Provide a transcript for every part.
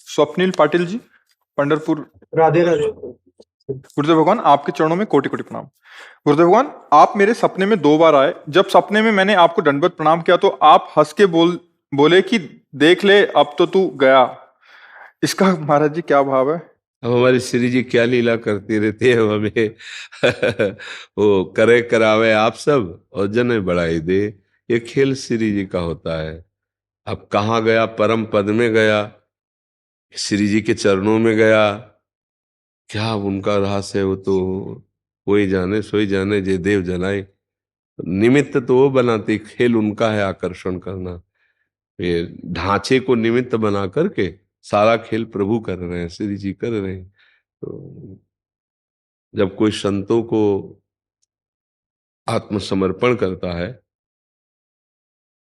स्वप्निल पाटिल जी, पंढरपुर। राधे राधे। गुरुदेव भगवान, आपके चरणों में कोटि कोटि प्रणाम। गुरुदेव भगवान, आप मेरे सपने में 2 बार आए। जब सपने में मैंने आपको दंडवत प्रणाम किया तो आप हंस के बोले कि देख ले अब तो तू गया। इसका महाराज जी क्या भाव है? अब हमारी श्री जी क्या लीला करती रहती है हमें वो करे करावे आप सब और जने बढ़ाई दे, ये खेल श्री जी का होता है। अब कहाँ गया, परम पद में गया, श्री जी के चरणों में गया, क्या उनका रहस्य है वो तो कोई जाने सोई जाने, जे देव जनाए। निमित्त तो वो बनाती, खेल उनका है आकर्षण करना। ये ढांचे को निमित्त बना करके सारा खेल प्रभु कर रहे हैं, श्री जी कर रहे हैं। तो जब कोई संतों को आत्मसमर्पण करता है,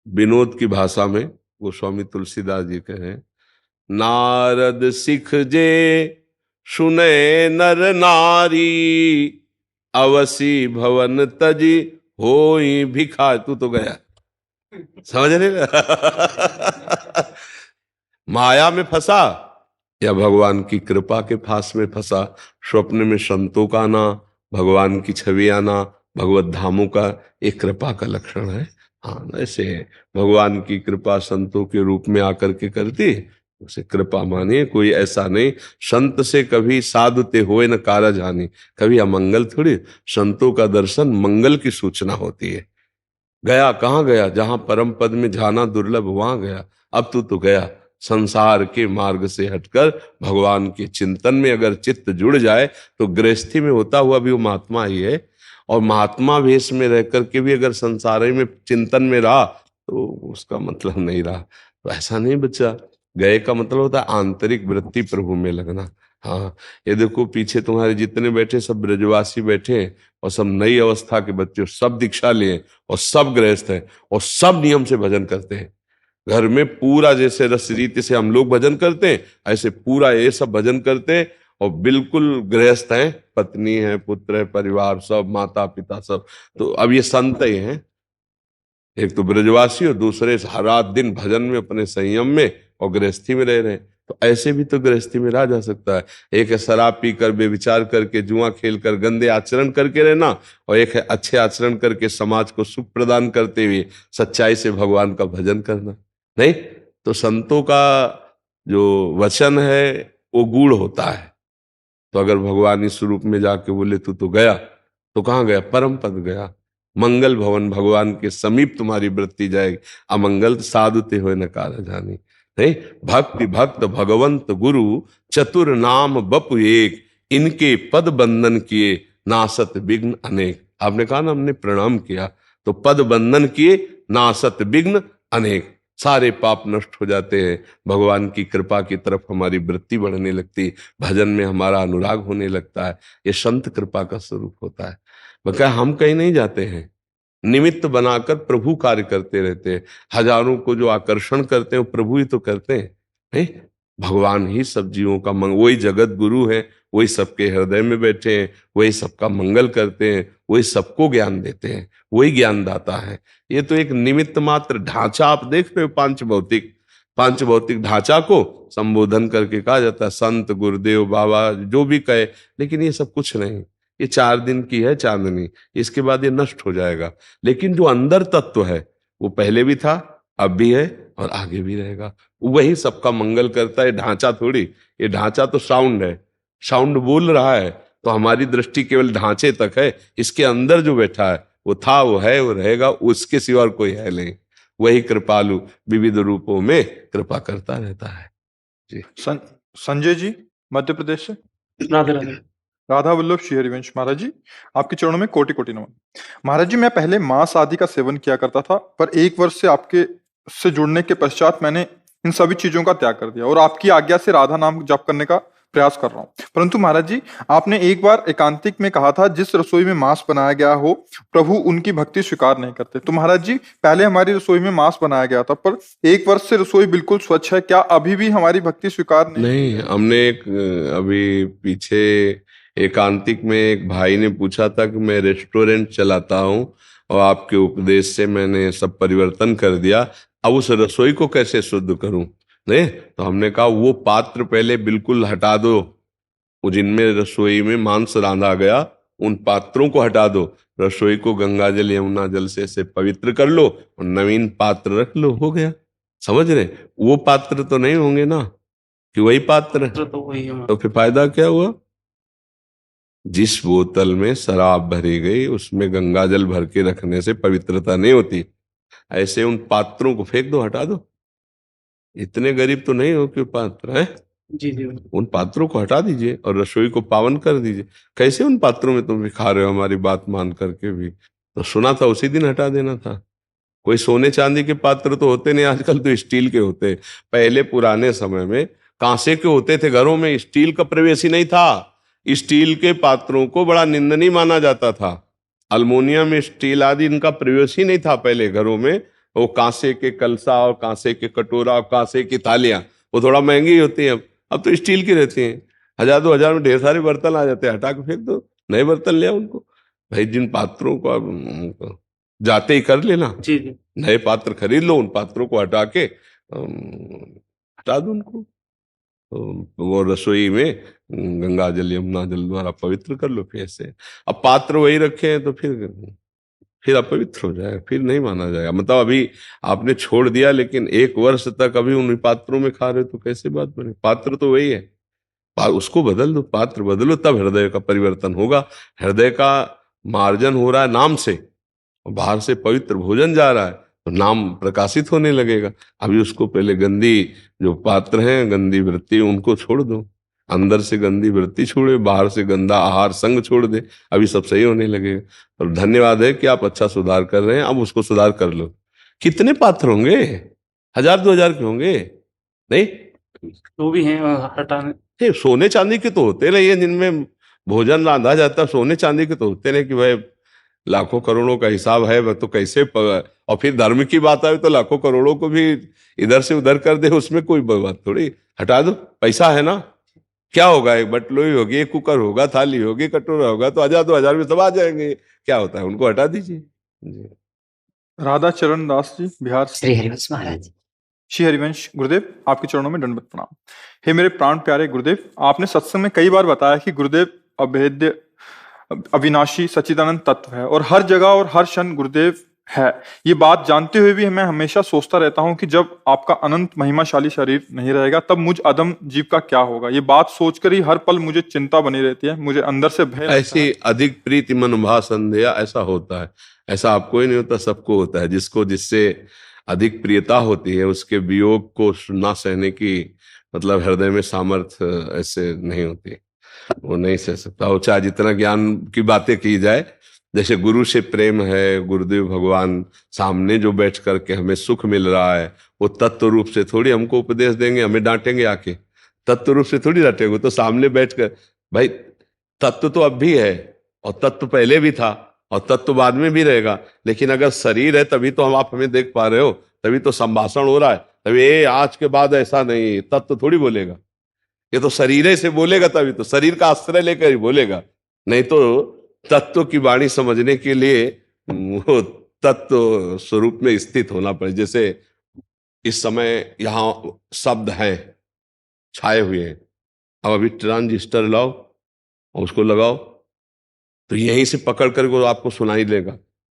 विनोद की भाषा में गोस्वामी तुलसीदास जी कहे, नारद सिख जे सुने नर नारी, अवसी भवन तजी होई भिखा। तू तो गया, समझ रहे माया में फंसा या भगवान की कृपा के फास में फंसा। स्वप्न में संतों का आना, भगवान की छवि आना, भगवत धामों का एक कृपा का लक्षण है। हाँ, ऐसे भगवान की कृपा संतों के रूप में आकर के करती, उसे कृपा मानिए। कोई ऐसा नहीं, संत से कभी साधुते होए न कारज हानि, कभी अमंगल थोड़ी। संतों का दर्शन मंगल की सूचना होती है। गया कहाँ गया, जहां परम पद में जाना दुर्लभ वहां गया। अब तू तो गया। संसार के मार्ग से हटकर भगवान के चिंतन में अगर चित्त जुड़ जाए तो गृहस्थी में होता हुआ भी वो महात्मा ही है, और महात्मा वेश में रह करके भी अगर संसार में चिंतन में रहा तो उसका मतलब नहीं रहा। तो ऐसा नहीं बच्चा, गए का मतलब होता है आंतरिक वृत्ति प्रभु में लगना। हाँ, ये देखो पीछे तुम्हारे जितने बैठे सब ब्रजवासी बैठे हैं, और सब नई अवस्था के बच्चे, सब दीक्षा लिए और सब गृहस्थ हैं और सब नियम से भजन करते हैं। घर में पूरा जैसे रस रीति से हम लोग भजन करते हैं, ऐसे पूरा ये सब भजन करते हैं, और बिल्कुल गृहस्थ हैं, पत्नी है, पुत्र है, परिवार सब, माता पिता सब। तो अब ये संत ही हैं, एक तो ब्रजवासी और दूसरे रात दिन भजन में अपने संयम में और गृहस्थी में रह रहे हैं। तो ऐसे भी तो गृहस्थी में रहा जा सकता है। एक है शराब पीकर बेविचार करके जुआ खेल कर गंदे आचरण करके रहना, और एक है अच्छे आचरण करके समाज को सुख प्रदान करते हुए सच्चाई से भगवान का भजन करना। नहीं तो संतों का जो वचन है वो गूढ़ होता है। तो अगर भगवान इस रूप में जाके बोले तू तो गया, तो कहाँ गया, परम पद गया। मंगल भवन, भगवान के समीप तुम्हारी वृत्ति जाएगी। अमंगल साधुते हुए न कार जानी। नहीं, भक्ति भक्त भगवंत गुरु चतुर नाम बपु एक, इनके पद बंधन किए नासत विघ्न अनेक। आपने कहा ना, हमने प्रणाम किया तो पद बंधन किए नासत विघ्न अनेक, सारे पाप नष्ट हो जाते हैं। भगवान की कृपा की तरफ हमारी वृत्ति बढ़ने लगती, भजन में हमारा अनुराग होने लगता है। ये संत कृपा का स्वरूप होता है। बल्कि हम कहीं नहीं जाते हैं, निमित्त बनाकर प्रभु कार्य करते रहते हैं। हजारों को जो आकर्षण करते हैं वो प्रभु ही तो करते हैं। नहीं, भगवान ही सब जीवों का वही जगत गुरु है, वही सबके हृदय में बैठे हैं, वही सबका मंगल करते हैं, वही सबको ज्ञान देते हैं, वही ज्ञानदाता है। ये तो एक निमित्त मात्र ढांचा आप देख रहे हो, पांच भौतिक ढांचा को संबोधन करके कहा जाता है संत गुरुदेव बाबा जो भी कहे, लेकिन ये सब कुछ नहीं। ये 4 दिन की है चांदनी, इसके बाद ये नष्ट हो जाएगा। लेकिन जो अंदर तत्व है वो पहले भी था, अब भी है और आगे भी रहेगा। वही सबका मंगल करता है, ढांचा थोड़ी। ये ढांचा तो साउंड है, साउंड बोल रहा है, तो हमारी दृष्टि केवल ढांचे तक है। इसके अंदर जो बैठा है वो था, वो है, वो रहेगा, उसके सिवा और कोई है नहीं। वही कृपालु विविध रूपों में कृपा करता रहता है जी। संजय जी, मध्य प्रदेश से। राधे राधे। राधा वल्लभ श्री हरिवंश महाराज जी, आपके चरणों में कोटि कोटि नमन। महाराज जी, मैं पहले मांस आदि का सेवन किया करता था, पर 1 वर्ष से आपके से जुड़ने के पश्चात मैंने इन सभी चीजों का त्याग कर दिया और आपकी आज्ञा से राधा नाम जप करने का प्रयास कर रहा हूँ। परंतु महाराज जी, आपने एक बार एकांतिक में कहा था, जिस रसोई में मांस बनाया गया हो प्रभु उनकी भक्ति स्वीकार नहीं करते। तो महाराज जी, पहले हमारी रसोई में मांस बनाया गया था, पर 1 वर्ष से रसोई बिल्कुल स्वच्छ है, क्या अभी भी हमारी भक्ति स्वीकार नहीं? हमने अभी पीछे एकांतिक में एक भाई ने पूछा था कि मैं रेस्टोरेंट चलाता हूँ और आपके उपदेश से मैंने सब परिवर्तन कर दिया, अब उस रसोई को कैसे शुद्ध करूं? नहीं, तो हमने कहा वो पात्र पहले बिल्कुल हटा दो, वो जिनमें रसोई में मांस रांधा गया उन पात्रों को हटा दो, रसोई को गंगा जल यमुना जल से पवित्र कर लो और नवीन पात्र रख लो, हो गया। समझ रहे? वो पात्र तो नहीं होंगे ना कि वही पात्र है, तो वही है। तो फिर फायदा क्या हुआ? जिस बोतल में शराब भरी गई उसमें गंगा जल भर के रखने से पवित्रता नहीं होती, ऐसे उन पात्रों को फेंक दो, हटा दो। इतने गरीब तो नहीं हो कि पात्र है, जी जी। उन पात्रों को हटा दीजिए और रसोई को पावन कर दीजिए। कैसे उन पात्रों में तुम भी खा रहे हो हमारी बात मान करके भी? तो सुना था उसी दिन हटा देना था। कोई सोने चांदी के पात्र तो होते नहीं, आजकल तो स्टील के होते हैं। पहले पुराने समय में कांसे के होते थे घरों में, स्टील का प्रवेश ही नहीं था। स्टील के पात्रों को बड़ा निंदनीय माना जाता था। अल्मुनियम, स्टील आदि इनका प्रवेश ही नहीं था पहले घरों में। वो कांसे के कलसा और कांसे के कटोरा और कांसे की थालियां वो थोड़ा महंगी होती हैं। अब तो स्टील की रहती हैं, 1000-2000 में ढेर सारे बर्तन आ जाते हैं, हटा के फेंक दो, नए बर्तन ले आओ उनको। भाई जिन पात्रों को अब जाते ही कर लेना, जी जी। नए पात्र खरीद लो, उन पात्रों को हटा के हटा दो उनको, तो वो रसोई में गंगा जल यमुना जल द्वारा पवित्र कर लो। फिर से अब पात्र वही रखे हैं तो फिर अपवित्र हो जाएगा, फिर नहीं माना जाएगा। मतलब अभी आपने छोड़ दिया लेकिन 1 वर्ष तक अभी उन पात्रों में खा रहे हो तो कैसे बात बने? पात्र तो वही है, उसको बदल दो, पात्र बदलो, तब हृदय का परिवर्तन होगा। हृदय का मार्जन हो रहा है नाम से, बाहर से पवित्र भोजन जा रहा है तो नाम प्रकाशित होने लगेगा। अभी उसको पहले गंदी जो पात्र हैं, गंदी वृत्ति, उनको छोड़ दो। अंदर से गंदी वृत्ति छोड़े, बाहर से गंदा आहार संग छोड़ दे, अभी सब सही होने लगेगा। और धन्यवाद है कि आप अच्छा सुधार कर रहे हैं, अब उसको सुधार कर लो। कितने पात्र होंगे? 1000-2000 के होंगे नहीं? जो भी हैं हटाने। सोने चांदी के तो होते नहीं है जिनमें भोजन रांधा जाता है, सोने चांदी के तो होते नहीं कि भाई लाखों करोड़ों का हिसाब है वह तो कैसे और फिर धर्म की बात आए तो लाखों करोड़ों को भी इधर से उधर कर दे, उसमें कोई बात थोड़ी। हटा दो, पैसा है ना, क्या होगा? एक बटलोई होगी, एक कुकर होगा, थाली होगी, कटोरा होगा, तो 1000-2000 में सब आ जाएंगे। क्या होता है, उनको हटा दीजिए जी। राधा चरण दास जी, बिहार से। श्री हरिवंश महाराज। श्री हरिवंश गुरुदेव, आपके चरणों में दंडवत प्रणाम। हे मेरे प्राण प्यारे गुरुदेव, आपने सत्संग में कई बार बताया कि गुरुदेव अभेद्य, अविनाशी, सच्चिदानंद तत्व है और हर जगह और हर क्षण गुरुदेव है। ये बात जानते हुए भी मैं हमेशा सोचता रहता हूँ कि जब आपका अनंत महिमाशाली शरीर नहीं रहेगा तब मुझ अदम जीव का क्या होगा। ये बात सोचकर ही हर पल मुझे चिंता बनी रहती है, मुझे अंदर से भय लगता है। ऐसी अधिक प्रीति मन भा संदेह, ऐसा होता है। ऐसा आपको ही नहीं होता, सबको होता है। जिसको जिससे अधिक प्रियता होती है उसके वियोग को ना सहने की मतलब हृदय में सामर्थ्य ऐसे नहीं होती, वो नहीं सह सकता। वो चाहे जितना ज्ञान की बातें की जाए, जैसे गुरु से प्रेम है, गुरुदेव भगवान सामने जो बैठ करके हमें सुख मिल रहा है, वो तत्व रूप से थोड़ी हमको उपदेश देंगे, हमें डांटेंगे आके, तत्व रूप से थोड़ी डांटेंगे। तो सामने बैठ कर भाई तत्व तो अब भी है और तत्व पहले भी था और तत्व बाद में भी रहेगा, लेकिन अगर शरीर है तभी तो आप हमें देख पा रहे हो, तभी तो संभाषण हो रहा है, तभी ये आज के बाद ऐसा नहीं, तत्व थोड़ी बोलेगा, ये तो शरीर से बोलेगा, तभी तो शरीर का आश्रय लेकर ही बोलेगा। नहीं तो तत्व की वाणी समझने के लिए वो तत्व स्वरूप में स्थित होना पड़े। जैसे इस समय यहाँ शब्द हैं छाए हुए हैं, अब अभी ट्रांजिस्टर लाओ और उसको लगाओ तो यहीं से पकड़ कर वो आपको सुनाई देगा।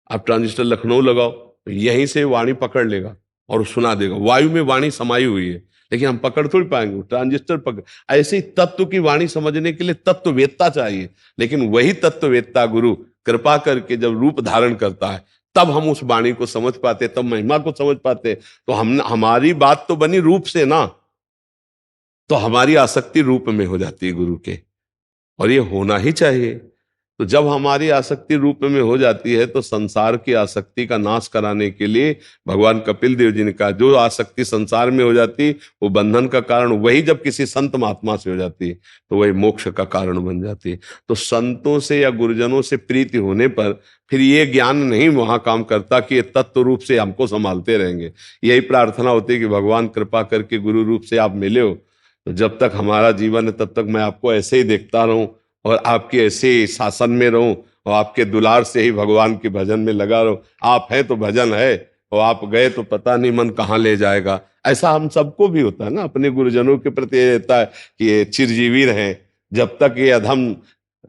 आप ट्रांजिस्टर लखनऊ लगाओ तो यहीं से वाणी पकड़ लेगा और सुना देगा। वायु में वाणी समाई हुई है लेकिन हम पकड़ थोड़ी पाएंगे, ट्रांजिस्टर पकड़। ऐसे ही तत्व की वाणी समझने के लिए तत्ववेत्ता चाहिए, लेकिन वही तत्ववेत्ता गुरु कृपा करके जब रूप धारण करता है तब हम उस वाणी को समझ पाते, तब महिमा को समझ पाते। तो हमारी बात तो बनी रूप से ना, तो हमारी आसक्ति रूप में हो जाती है गुरु के, और ये होना ही चाहिए। तो जब हमारी आसक्ति रूप में हो जाती है तो संसार की आसक्ति का नाश कराने के लिए भगवान कपिल देव जी ने कहा, जो आसक्ति संसार में हो जाती वो बंधन का कारण, वही जब किसी संत महात्मा से हो जाती तो वही मोक्ष का कारण बन जाती है। तो संतों से या गुरुजनों से प्रीति होने पर फिर ये ज्ञान नहीं वहां काम करता कि ये तत्व रूप से हमको संभालते रहेंगे। यही प्रार्थना होती है कि भगवान कृपा करके गुरु रूप से आप मिले हो, तो जब तक हमारा जीवन है तब तक मैं आपको ऐसे ही देखता रहूं और आपके ऐसे शासन में रहूं और आपके दुलार से ही भगवान के भजन में लगा रहूं। आप हैं तो भजन है और आप गए तो पता नहीं मन कहाँ ले जाएगा। ऐसा हम सबको भी होता है ना, अपने गुरुजनों के प्रति ये रहता है कि ये चिरजीवी रहे, जब तक ये अधम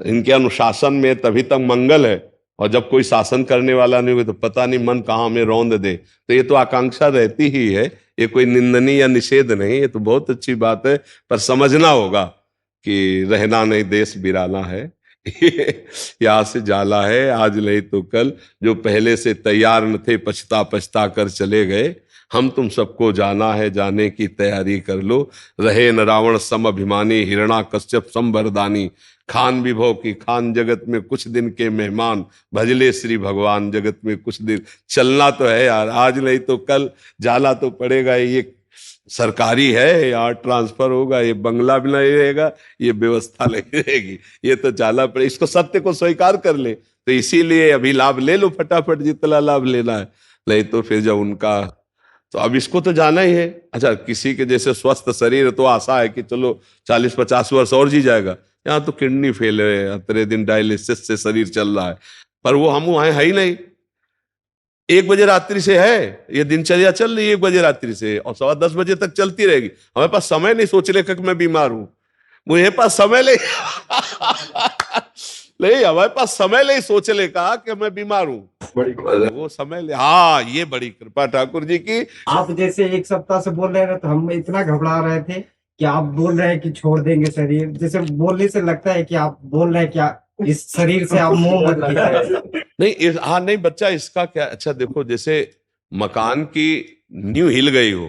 इनके अनुशासन में तभी तक मंगल है, और जब कोई शासन करने वाला नहीं हुए तो पता नहीं मन कहाँ में रौंद दे। तो ये तो आकांक्षा रहती ही है, ये कोई निंदनीय या निषेध नहीं, ये तो बहुत अच्छी बात है। पर समझना होगा कि रहना नहीं देश बिराना है, यहाँ से जाला है, आज नहीं तो कल। जो पहले से तैयार न थे पछता पछता कर चले गए, हम तुम सबको जाना है, जाने की तैयारी कर लो। रहे न रावण सम अभिमानी, हिरणा कश्यप संवरदानी। खान विभव की खान, जगत में कुछ दिन के मेहमान, भजले श्री भगवान जगत में कुछ दिन। चलना तो है यार, आज नहीं तो कल जाना तो पड़ेगा। ये सरकारी है, यहाँ ट्रांसफर होगा, ये बंगला भी नहीं रहेगा, ये व्यवस्था नहीं रहेगी, ये तो जाना पड़े। इसको सत्य को स्वीकार कर ले, तो इसीलिए अभी लाभ ले लो फटाफट, जितना लाभ लेना है, नहीं तो फिर जब उनका, तो अब इसको तो जाना ही है। अच्छा, किसी के जैसे स्वस्थ शरीर तो आशा है कि चलो 40-50 वर्ष और जी जाएगा। यहाँ तो किडनी फेल है, अतरे दिन डायलिसिस से शरीर चल रहा है, पर वो हम वहां है ही नहीं। 1 बजे रात्रि से है ये दिनचर्या चल रही है, 1 बजे रात्रि से, और 10:15 बजे तक चलती रहेगी। हमारे पास समय नहीं सोचने का कि मैं बीमार हूं, मुझे पास समय नहीं नहीं, हमारे पास समय नहीं सोचने का कि मैं बीमार हूं, वो समय ले। हाँ, ये बड़ी कृपा ठाकुर जी की। आप जैसे 1 सप्ताह से बोल रहे थे तो हम इतना घबरा रहे थे कि आप बोल रहे हैं कि छोड़ देंगे शरीर, जैसे बोलने से लगता है कि आप बोल रहे हैं क्या इस शरीर से आप मुंह मत कीजिए। नहीं, हाँ नहीं बच्चा, इसका क्या, अच्छा देखो, जैसे मकान की नींव हिल गई हो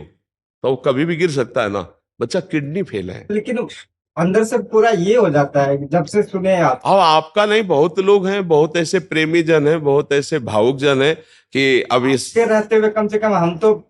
तो वो कभी भी गिर सकता है ना। बच्चा किडनी फेल है, लेकिन अंदर से पूरा ये हो जाता है जब से सुने आप। अब आपका नहीं, बहुत लोग हैं, बहुत ऐसे प्रेमी जन हैं, बहुत ऐसे भावुक जन हैं कि अब इस के रहते हुए कम से कम हम तो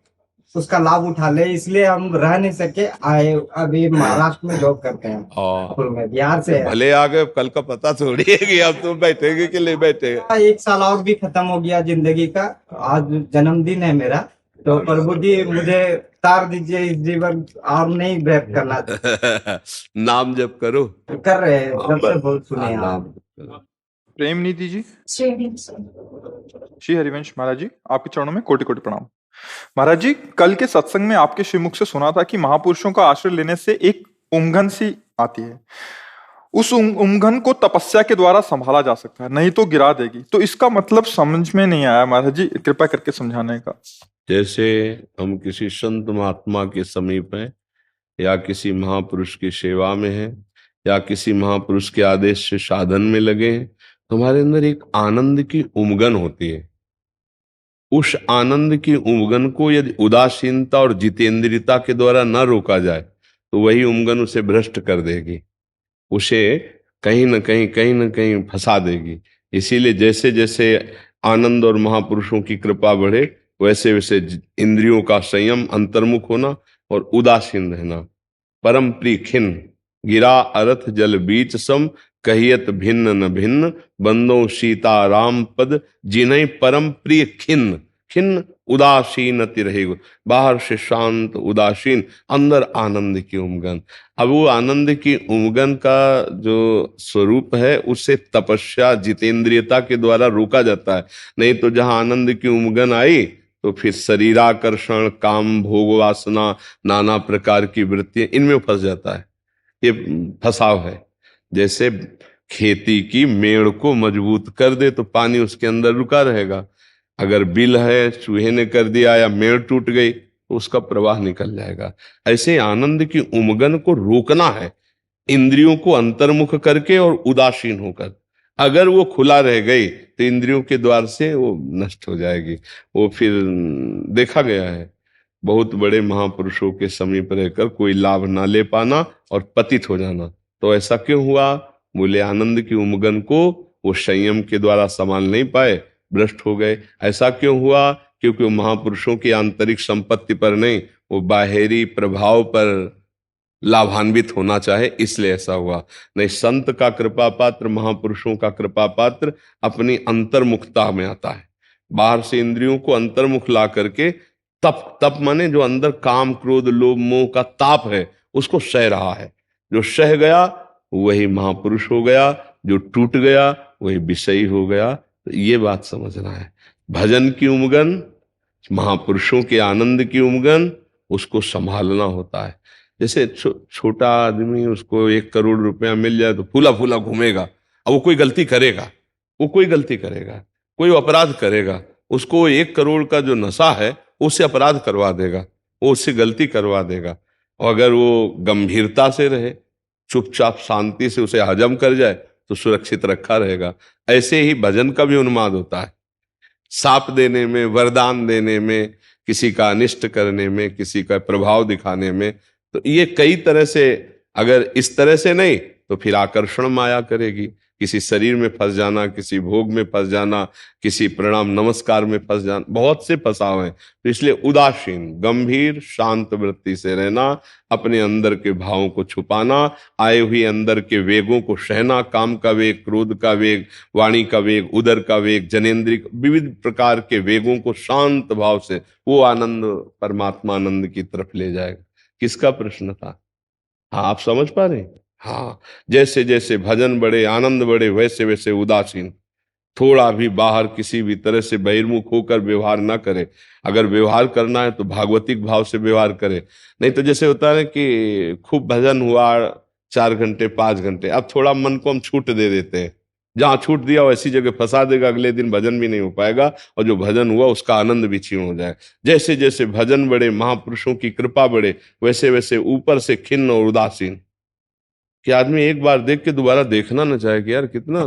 उसका लाभ उठा ले, इसलिए हम रह नहीं सके, आए अभी महाराष्ट्र में जॉब करते हैं, नागपुर में, बिहार से है। भले आ गए, कल का पता थोड़ी है कि अब तुम बैठेंगे कि नहीं बैठेंगे। 1 साल और भी खत्म हो गया जिंदगी का, आज जन्मदिन है मेरा, तो प्रभु जी मुझे तार दीजिए इस जीवन, और नहीं व्यर्थ करना। नाम जप करो, कर रहे हैं, जब से बहुत सुने हैं आप। प्रेम निधि जी, श्री हरिवंश महाराज जी, आपके चरणों में कोटि कोटि प्रणाम। महाराज जी, कल के सत्संग में आपके श्रीमुख से सुना था कि महापुरुषों का आश्रय लेने से एक उमंगन सी आती है, उस उमंगन को तपस्या के द्वारा संभाला जा सकता है, नहीं तो गिरा देगी। तो इसका मतलब समझ में नहीं आया महाराज जी, कृपा करके समझाने का। जैसे हम किसी संत महात्मा के समीप हैं, या किसी महापुरुष की सेवा में हैं, या किसी महापुरुष के आदेश से साधन में लगे हैं, तो हमारे अंदर एक आनंद की उमंगन होती है। उस आनंद की उमंगन को यदि उदासीनता और जितेंद्रियता के द्वारा न रोका जाए तो वही उमंगन उसे भ्रष्ट कर देगी, उसे कहीं न कहीं फंसा देगी। इसीलिए जैसे जैसे आनंद और महापुरुषों की कृपा बढ़े, वैसे वैसे इंद्रियों का संयम, अंतर्मुख होना और उदासीन रहना। परम प्रिय खिन्न, गिरा अरथ जल बीच सम, कहियत भिन्न न भिन्न, बंदो सीता राम पद, जिन्हें परम प्रिय खिन्न। खिन्न उदासीन रहेगा, बाहर से शांत उदासीन, अंदर आनंद की उमंगन। अब वो आनंद की उमंगन का जो स्वरूप है, उससे तपस्या जितेंद्रियता के द्वारा रोका जाता है। नहीं तो जहां आनंद की उमंगन आई तो फिर शरीराकर्षण, काम, भोग वासना, नाना प्रकार की वृत्तियां, इनमें फंस जाता है। ये फंसाव है। जैसे खेती की मेड़ को मजबूत कर दे तो पानी उसके अंदर रुका रहेगा, अगर बिल है, चूहे ने कर दिया या मेड़ टूट गई तो उसका प्रवाह निकल जाएगा। ऐसे आनंद की उमंगन को रोकना है, इंद्रियों को अंतर्मुख करके और उदासीन होकर। अगर वो खुला रह गई तो इंद्रियों के द्वार से वो नष्ट हो जाएगी। वो फिर देखा गया है, बहुत बड़े महापुरुषों के समीप रहकर कोई लाभ ना ले पाना और पतित हो जाना। तो ऐसा क्यों हुआ? बोले आनंद की उमंगन को वो संयम के द्वारा संभाल नहीं पाए, भ्रष्ट हो गए। ऐसा क्यों हुआ? क्योंकि वो महापुरुषों की आंतरिक संपत्ति पर नहीं, वो बाहरी प्रभाव पर लाभान्वित होना चाहे, इसलिए ऐसा हुआ। नहीं, संत का कृपा पात्र, महापुरुषों का कृपा पात्र अपनी अंतर्मुखता में आता है। बाहर से इंद्रियों को अंतर्मुख ला करके तप माने जो अंदर काम, क्रोध, लोभ, मोह का ताप है, उसको सह रहा है। जो सह गया वही महापुरुष हो गया, जो टूट गया वही विषयी हो गया। तो ये बात समझना है। भजन की उमंगन, महापुरुषों के आनंद की उमंगन उसको संभालना होता है। जैसे छोटा आदमी, उसको 1 करोड़ रुपया मिल जाए तो फूला फूला घूमेगा। अब वो कोई गलती करेगा, वो कोई गलती करेगा, कोई अपराध करेगा, उसको 1 करोड़ का जो नशा है उससे अपराध करवा देगा, वो उससे गलती करवा देगा। और अगर वो गंभीरता से रहे, चुपचाप शांति से उसे हजम कर जाए तो सुरक्षित रखा रहेगा। ऐसे ही भजन का भी उन्माद होता है, साप देने में, वरदान देने में, किसी का अनिष्ट करने में, किसी का प्रभाव दिखाने में। तो ये कई तरह से, अगर इस तरह से नहीं तो फिर आकर्षण माया करेगी, किसी शरीर में फंस जाना, किसी भोग में फंस जाना, किसी प्रणाम नमस्कार में फंस जाना, बहुत से फंसाव हैं। तो इसलिए उदासीन, गंभीर, शांत वृत्ति से रहना, अपने अंदर के भावों को छुपाना, आए हुए अंदर के वेगों को सहना, काम का वेग, क्रोध का वेग, वाणी का वेग, उदर का वेग, जनेन्द्रिय, विविध प्रकार के वेगों को शांत भाव से, वो आनंद परमात्मा आनंद की तरफ ले जाएगा। किसका प्रश्न था? हाँ, आप समझ पा रहे हैं? हाँ, जैसे जैसे भजन बढ़े, आनंद बढ़े, वैसे वैसे उदासीन, थोड़ा भी बाहर किसी भी तरह से बहिर्मुख होकर व्यवहार ना करे। अगर व्यवहार करना है तो भागवतिक भाव से व्यवहार करे। नहीं तो जैसे होता है कि खूब भजन हुआ 4 घंटे 5 घंटे, अब थोड़ा मन को हम छूट दे देते हैं, जहां छूट दिया वैसी जगह फंसा देगा, अगले दिन भजन भी नहीं हो पाएगा और जो भजन हुआ उसका आनंद भी छीन हो जाए। जैसे जैसे भजन बढ़े, महापुरुषों की कृपा बढ़े, वैसे वैसे ऊपर से खिन्न और उदासीन, कि आदमी एक बार देख के दोबारा देखना ना चाहे कि यार कितना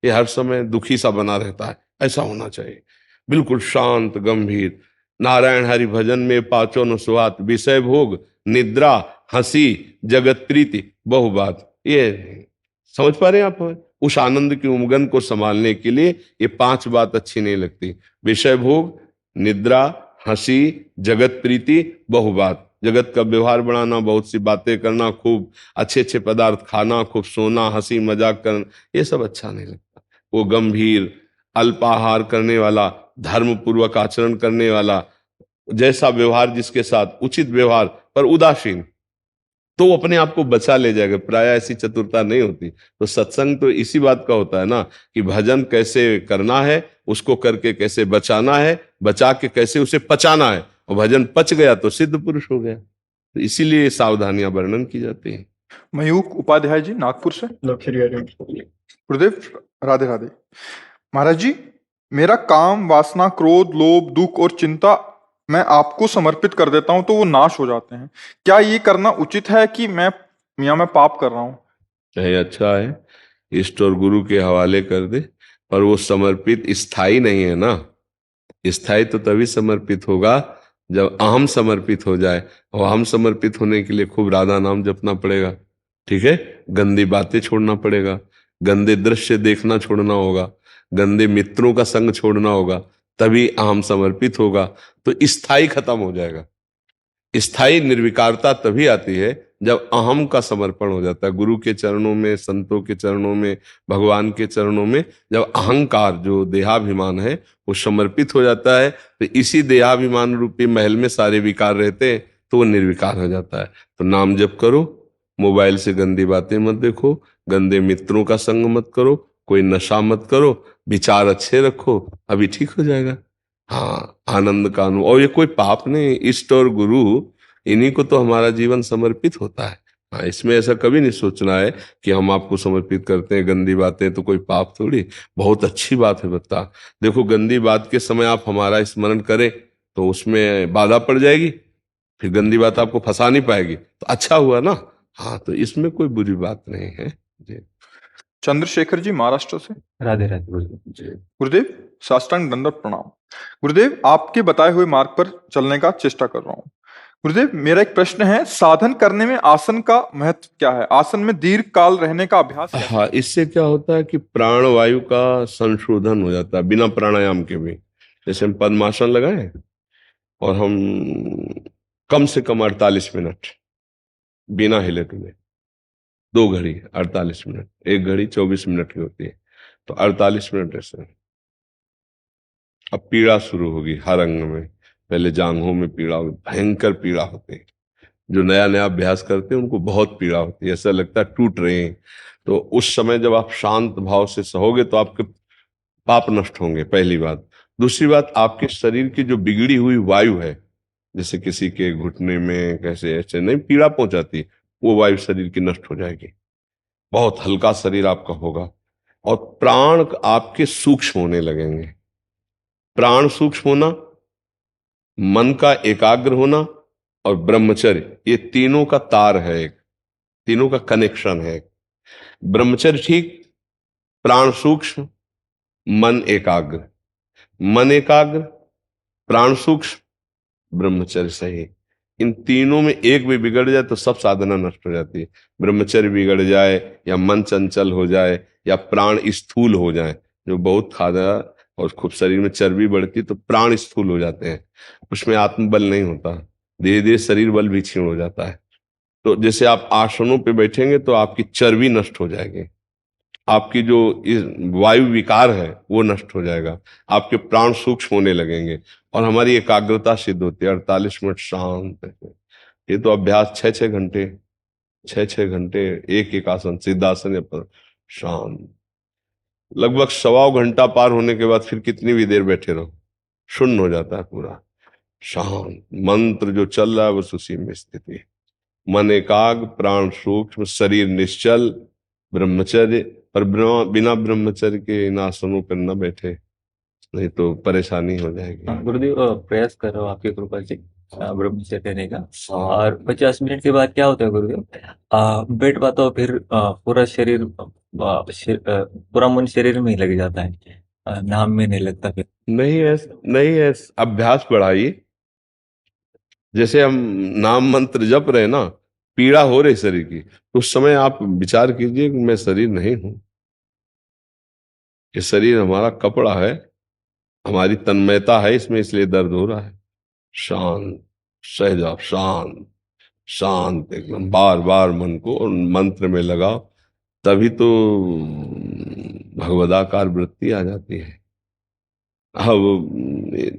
ये हर समय दुखी सा बना रहता है। ऐसा होना चाहिए, बिल्कुल शांत गंभीर। नारायण हरि भजन में पाचों न सुहात, विषय भोग, निद्रा, हंसी, जगत प्रीति, बहुबात। ये समझ पा रहे हैं आप? उस आनंद की उमगन को संभालने के लिए ये 5 बात अच्छी नहीं लगती। विषय भोग, निद्रा, हंसी, जगत प्रीति, बहुबात। जगत का व्यवहार बढ़ाना, बहुत सी बातें करना, खूब अच्छे अच्छे पदार्थ खाना, खूब सोना, हंसी मजाक करना, ये सब अच्छा नहीं लगता। वो गंभीर, अल्पाहार करने वाला, धर्म पूर्वक आचरण करने वाला, जैसा व्यवहार जिसके साथ उचित व्यवहार पर उदासीन, तो वो अपने आप को बचा ले जाएगा। प्राय ऐसी चतुरता नहीं होती। तो सत्संग तो इसी बात का होता है ना, कि भजन कैसे करना है, उसको करके कैसे बचाना है, बचा के कैसे उसे पचाना है, और भजन पच गया तो सिद्ध पुरुष हो गया। तो इसीलिए सावधानियां वर्णन की जाती हैं। मयूख उपाध्याय जी, नागपुर से। गुरुदेव राधे राधे। महाराज जी, मेरा काम, वासना, क्रोध, लोभ, दुख और चिंता मैं आपको समर्पित कर देता हूं तो वो नाश हो जाते हैं। क्या ये करना उचित है कि मैं पाप कर रहा हूं? चाहे अच्छा है, इष्ट और गुरु के हवाले कर दे, पर वो समर्पित स्थायी नहीं है ना। स्थायी तो तभी समर्पित होगा जब अहम समर्पित हो जाए, और अहम समर्पित होने के लिए खूब राधा नाम जपना पड़ेगा, ठीक है। गंदी बातें छोड़ना पड़ेगा, गंदे दृश्य देखना छोड़ना होगा, गंदे मित्रों का संग छोड़ना होगा, तभी अहम समर्पित होगा। तो स्थायी खत्म हो जाएगा। स्थायी निर्विकारता तभी आती है जब अहम का समर्पण हो जाता है गुरु के चरणों में, संतों के चरणों में, भगवान के चरणों में। जब अहंकार, जो देहाभिमान है, वो समर्पित हो जाता है, तो इसी देहाभिमान रूपी महल में सारे विकार रहते हैं, तो वो निर्विकार हो जाता है। तो नाम जप करो, मोबाइल से गंदी बातें मत देखो, गंदे मित्रों का संग मत करो, कोई नशा मत करो, विचार अच्छे रखो, अभी ठीक हो जाएगा। हाँ, आनंद का अनुभव। और ये कोई पाप नहीं, इष्ट और गुरु, इन्हीं को तो हमारा जीवन समर्पित होता है। हाँ, इसमें ऐसा कभी नहीं सोचना है कि हम आपको समर्पित करते हैं, गंदी बातें तो कोई पाप थोड़ी, बहुत अच्छी बात है। बता देखो, गंदी बात के समय आप हमारा स्मरण करें तो उसमें बाधा पड़ जाएगी, फिर गंदी बात आपको फंसा नहीं पाएगी, तो अच्छा हुआ ना। हाँ, तो इसमें कोई बुरी बात नहीं है जी। चंद्रशेखर जी, महाराष्ट्र से। राधे राधे गुरुदेव। जी गुरुदेव साष्टांग दंडवत प्रणाम। गुरुदेव, आपके बताए हुए मार्ग पर चलने का चेष्टा कर रहा हूँ। गुरुदेव, मेरा एक प्रश्न है, साधन करने में आसन का महत्व क्या है? आसन में दीर्घ काल रहने का अभ्यास कैसे? हाँ, इससे क्या होता है कि प्राण वायु का संशोधन हो जाता है बिना प्राणायाम के भी। जैसे हम पद्मासन लगाए और हम कम से कम 48 मिनट बिना हिले डुले, 2 घड़ी 48 मिनट, 1 घड़ी 24 मिनट की होती है, तो 48 मिनट ऐसे। अब पीड़ा शुरू होगी हर अंग में, पहले जांघों में पीड़ा होगी, भयंकर पीड़ा होती है। जो नया नया अभ्यास करते हैं उनको बहुत पीड़ा होती है, ऐसा लगता है टूट रहे हैं। तो उस समय जब आप शांत भाव से सहोगे तो आपके पाप नष्ट होंगे, पहली बात। दूसरी बात, आपके शरीर की जो बिगड़ी हुई वायु है जैसे किसी के घुटने में कैसे ऐसे नहीं पीड़ा पहुंचाती, वो वायु शरीर की नष्ट हो जाएगी। बहुत हल्का शरीर आपका होगा और प्राण आपके सूक्ष्म होने लगेंगे। प्राण सूक्ष्म होना, मन का एकाग्र होना और ब्रह्मचर्य, ये तीनों का तार है, एक तीनों का कनेक्शन है। ब्रह्मचर्य ठीक, प्राण सूक्ष्म, मन एकाग्र, मन एकाग्र, प्राण सूक्ष्म, ब्रह्मचर्य सही। इन तीनों में एक भी बिगड़ जाए तो सब साधना नष्ट हो जाती है। ब्रह्मचर्य बिगड़ जाए या मन चंचल हो जाए या प्राण स्थूल हो जाए, जो बहुत खादा और खूब शरीर में चर्बी बढ़ती तो प्राण स्थूल हो जाते हैं, उसमें आत्मबल नहीं होता, धीरे धीरे शरीर बल भी क्षीण हो जाता है। तो जैसे आप आसनों पे बैठेंगे तो आपकी चर्बी नष्ट हो जाएगी, आपकी जो वायु विकार है वो नष्ट हो जाएगा, आपके प्राण सूक्ष्म होने लगेंगे और हमारी एकाग्रता सिद्ध होती है। 48 मिनट शांत, ये तो अभ्यास 6-6 घंटे, 6-6 घंटे एक एक आसन, सिद्धासन पर शांत, लगभग 1.25 घंटा पार होने के बाद फिर कितनी भी देर बैठे रहो, शून्य हो जाता है पूरा, शांत, मंत्र जो चल रहा है बस उसी में स्थिति, मन एकाग्र, प्राण सूक्ष्म, शरीर निश्चल, ब्रह्मचर्य। पर बिना ब्रह्मचर्य के इन आसनों पर न बैठे, नहीं तो परेशानी हो जाएगी। गुरुदेव प्रयास कर रहा हूँ आपकी कृपा से ब्रह्मचर्य रहने का। और 50 मिनट के बाद क्या होता है गुरुदेव, बैठ पाता हूँ फिर पूरा शरीर पूरा मन शरीर में ही लग जाता है, नाम में नहीं लगता फिर। नहीं है, अभ्यास बढ़ाइए। जैसे हम नाम मंत्र जप रहे ना, पीड़ा हो रही शरीर की, तो उस समय आप विचार कीजिए कि मैं शरीर नहीं हूं, ये शरीर हमारा कपड़ा है, हमारी तन्मयता है इसमें, इसलिए दर्द हो रहा है। शांत, सहज आप शांत, शांत एकदम, बार बार मन को और मंत्र में लगाओ, तभी तो भगवदाकार वृत्ति आ जाती है। अब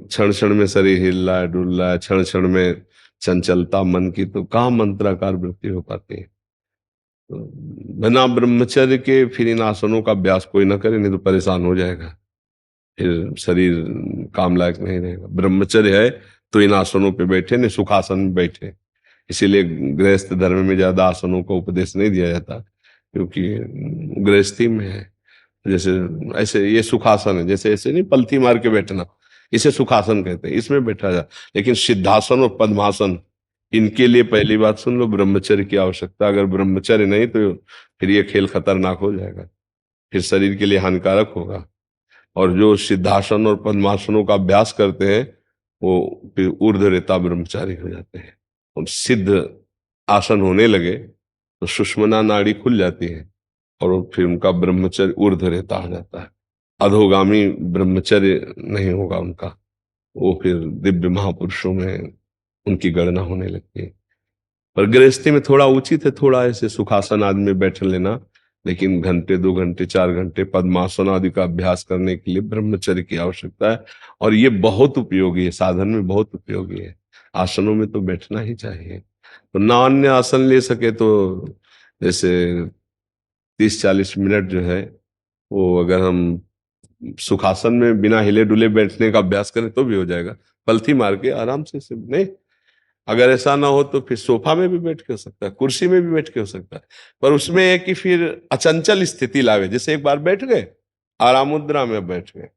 क्षण क्षण में शरीर हिल रहा है, डुल रहा है, क्षण क्षण में चंचलता मन की, तो कहाँ मंत्राकार वृत्ति हो पाती है। तो बिना ब्रह्मचर्य के फिर इन आसनों का अभ्यास कोई ना करे, नहीं तो परेशान हो जाएगा, फिर शरीर काम लायक नहीं रहेगा। ब्रह्मचर्य है तो इन आसनों पे बैठे, नहीं सुखासन में बैठे। इसीलिए गृहस्थ धर्म में ज्यादा आसनों का उपदेश नहीं दिया जाता, क्योंकि गृहस्थी में है। जैसे ऐसे ये सुखासन है, जैसे ऐसे नहीं पलथी मार के बैठना, इसे सुखासन कहते हैं, इसमें बैठा जा। लेकिन सिद्धासन और पद्मासन, इनके लिए पहली बात सुन लो, ब्रह्मचर्य की आवश्यकता। अगर ब्रह्मचर्य नहीं तो फिर ये खेल खतरनाक हो जाएगा, फिर शरीर के लिए हानिकारक होगा। और जो सिद्धासन और पद्मासनों का अभ्यास करते हैं वो फिर ऊर्ध्वरेता ब्रह्मचारी हो जाते हैं। और सिद्ध आसन होने लगे तो सुषुम्ना नाड़ी खुल जाती है और फिर उनका ब्रह्मचर्य ऊर्ध्वरेता हो जाता है। अधोगामी ब्रह्मचर्य नहीं होगा उनका, वो फिर दिव्य महापुरुषों में उनकी गणना होने लगती है। पर गृहस्थी में थोड़ा उचित है, थोड़ा ऐसे सुखासन आदि में बैठ लेना, लेकिन घंटे 2 घंटे 4 घंटे पद्मासन आदि का अभ्यास करने के लिए ब्रह्मचर्य की आवश्यकता है। और ये बहुत उपयोगी है, साधन में बहुत उपयोगी है। आसनों में तो बैठना ही चाहिए। तो ना अन्य आसन ले सके तो जैसे 30-40 मिनट जो है वो अगर हम सुखासन में बिना हिले डुले बैठने का अभ्यास करें तो भी हो जाएगा, पलथी मार के आराम से नहीं। अगर ऐसा ना हो तो फिर सोफा में भी बैठ के हो सकता है, कुर्सी में भी बैठ के हो सकता है, पर उसमें है कि फिर अचंचल स्थिति लावे। जैसे एक बार बैठ गए आराम मुद्रा में बैठ गए,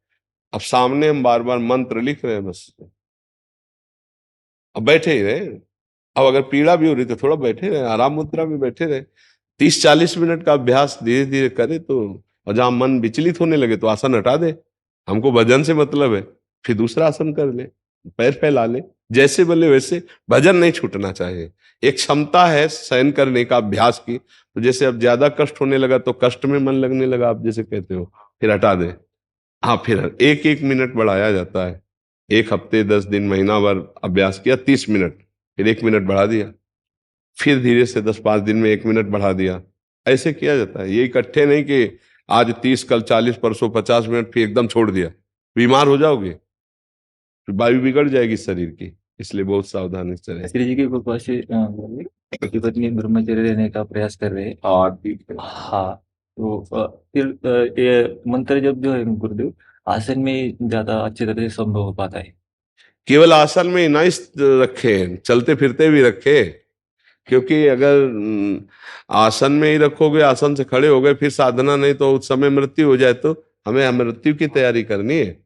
अब सामने हम बार बार मंत्र लिख रहे हैं, बस अब बैठे ही रहे। अब अगर पीड़ा भी हो रही तो थोड़ा बैठे रहे, आराम मुद्रा में बैठे रहे। 30-40 मिनट का अभ्यास धीरे धीरे करे तो, और जहां मन विचलित होने लगे तो आसन हटा दे, हमको भजन से मतलब है, फिर दूसरा आसन कर ले, पैर फैला ले, जैसे बोले वैसे। भजन नहीं छूटना चाहिए। एक क्षमता है शयन करने का अभ्यास की, तो जैसे अब ज्यादा कष्ट होने लगा तो कष्ट में मन लगने लगा, आप जैसे कहते हो, फिर हटा दे। हाँ, फिर 1-1 मिनट बढ़ाया जाता है। 1 हफ्ते 10 दिन महीना भर अभ्यास किया 30 मिनट, फिर 1 मिनट बढ़ा दिया, फिर धीरे से 10-5 दिन में 1 मिनट बढ़ा दिया, ऐसे किया जाता है। ये इकट्ठे नहीं कि आज 30 कल 40 परसों 50 मिनट फिर एकदम छोड़ दिया, बीमार हो जाओगे, फिर वायु बिगड़ जाएगी शरीर की। इसलिए बहुत सावधानी से रहे। श्री जी की कृपा से पति पत्नी ब्रह्मचर्य रहने का प्रयास कर रहे हैं। हाँ, तो फिर ये मंत्र जब जो है गुरुदेव आसन में ज्यादा अच्छी तरह से संभव हो पाता है। केवल आसन में ही ना रखे, चलते फिरते भी रखे। क्योंकि अगर आसन में ही रखोगे, आसन से खड़े हो गए, फिर साधना नहीं, तो उस समय मृत्यु हो जाए तो हमें मृत्यु की तैयारी करनी है।